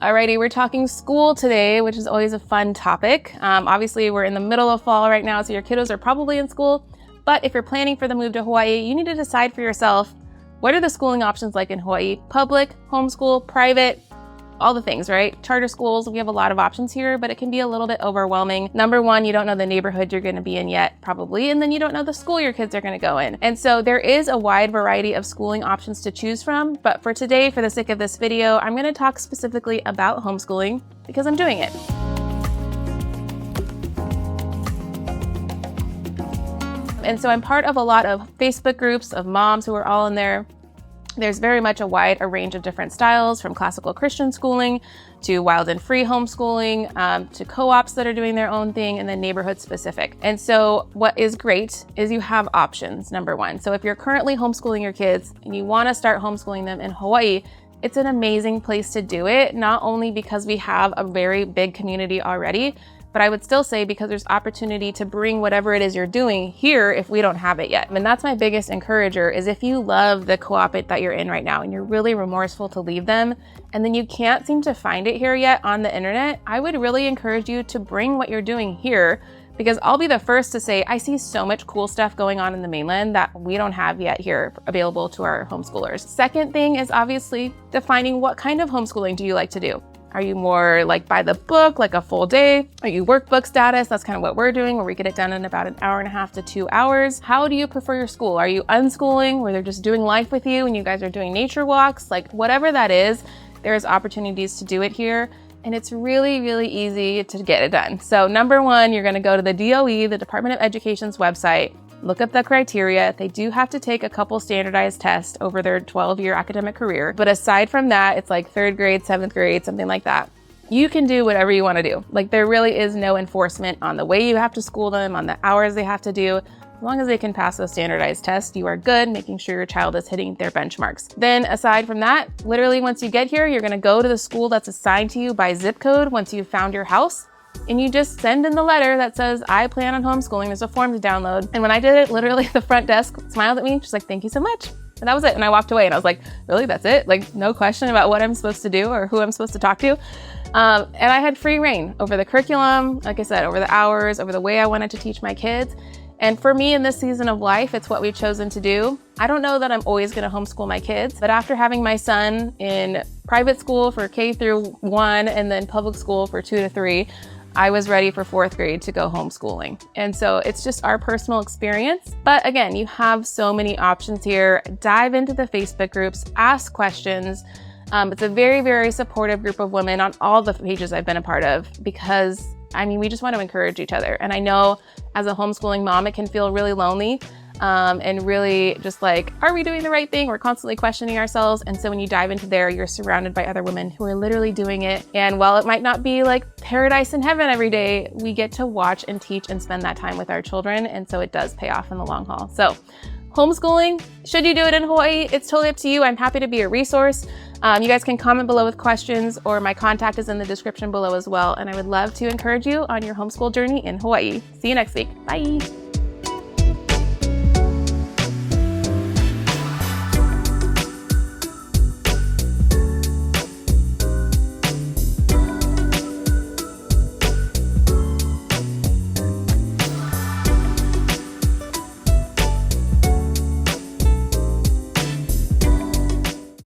Alrighty, we're talking school today, which is always a fun topic. Obviously, we're in the middle of fall right now, so your kiddos are probably in school. But if you're planning for the move to Hawaii, you need to decide for yourself, what are the schooling options like in Hawaii? Public, homeschool, private, all the things, right? Charter schools, we have a lot of options here, but it can be a little bit overwhelming. Number one, you don't know the neighborhood you're gonna be in yet, probably, and then you don't know the school your kids are gonna go in. And so there is a wide variety of schooling options to choose from, but for today, for the sake of this video, I'm gonna talk specifically about homeschooling because I'm doing it. And so I'm part of a lot of Facebook groups of moms who are all in there. There's very much a wide range of different styles, from classical Christian schooling to wild and free homeschooling, to co-ops that are doing their own thing, and then neighborhood specific. And so what is great is you have options, number one. So if you're currently homeschooling your kids and you want to start homeschooling them in Hawaii, it's an amazing place to do it, not only because we have a very big community already, but I would still say because there's opportunity to bring whatever it is you're doing here if we don't have it yet. And that's my biggest encourager, is if you love the co-op that you're in right now and you're really remorseful to leave them, and then you can't seem to find it here yet on the internet, I would really encourage you to bring what you're doing here, because I'll be the first to say, I see so much cool stuff going on in the mainland that we don't have yet here available to our homeschoolers. Second thing is obviously defining what kind of homeschooling do you like to do. Are you more like by the book, like a full day? Are you workbook status? That's kind of what we're doing, where we get it done in about an hour and a half to 2 hours. How do you prefer your school? Are you unschooling, where they're just doing life with you and you guys are doing nature walks? Like whatever that is, there's opportunities to do it here. And it's really, really easy to get it done. So number one, you're gonna go to the DOE, the Department of Education's website, look up the criteria. They do have to take a couple standardized tests over their 12-year academic career. But aside from that, it's like 3rd grade, 7th grade, something like that. You can do whatever you want to do. Like there really is no enforcement on the way you have to school them, on the hours they have to do. As long as they can pass those standardized tests, you are good, making sure your child is hitting their benchmarks. Then aside from that, literally once you get here, you're gonna go to the school that's assigned to you by zip code once you've found your house. And you just send in the letter that says, I plan on homeschooling. There's a form to download. And when I did it, literally the front desk smiled at me. She's like, thank you so much. And that was it. And I walked away and I was like, really, that's it? Like no question about what I'm supposed to do or who I'm supposed to talk to. And I had free reign over the curriculum, like I said, over the hours, over the way I wanted to teach my kids. And for me in this season of life, it's what we've chosen to do. I don't know that I'm always gonna homeschool my kids, but after having my son in private school for K through 1 and then public school for 2 to 3, I was ready for 4th grade to go homeschooling. And so it's just our personal experience. But again, you have so many options here. Dive into the Facebook groups, ask questions. It's a very, very supportive group of women on all the pages I've been a part of, because I mean, we just want to encourage each other. And I know as a homeschooling mom, it can feel really lonely and really just like, are we doing the right thing? We're constantly questioning ourselves. And so when you dive into there, you're surrounded by other women who are literally doing it. And while it might not be like paradise in heaven every day, we get to watch and teach and spend that time with our children. And so it does pay off in the long haul. So homeschooling, should you do it in Hawaii? It's totally up to you. I'm happy to be a resource. You guys can comment below with questions, or my contact is in the description below as well. And I would love to encourage you on your homeschool journey in Hawaii. See you next week. Bye.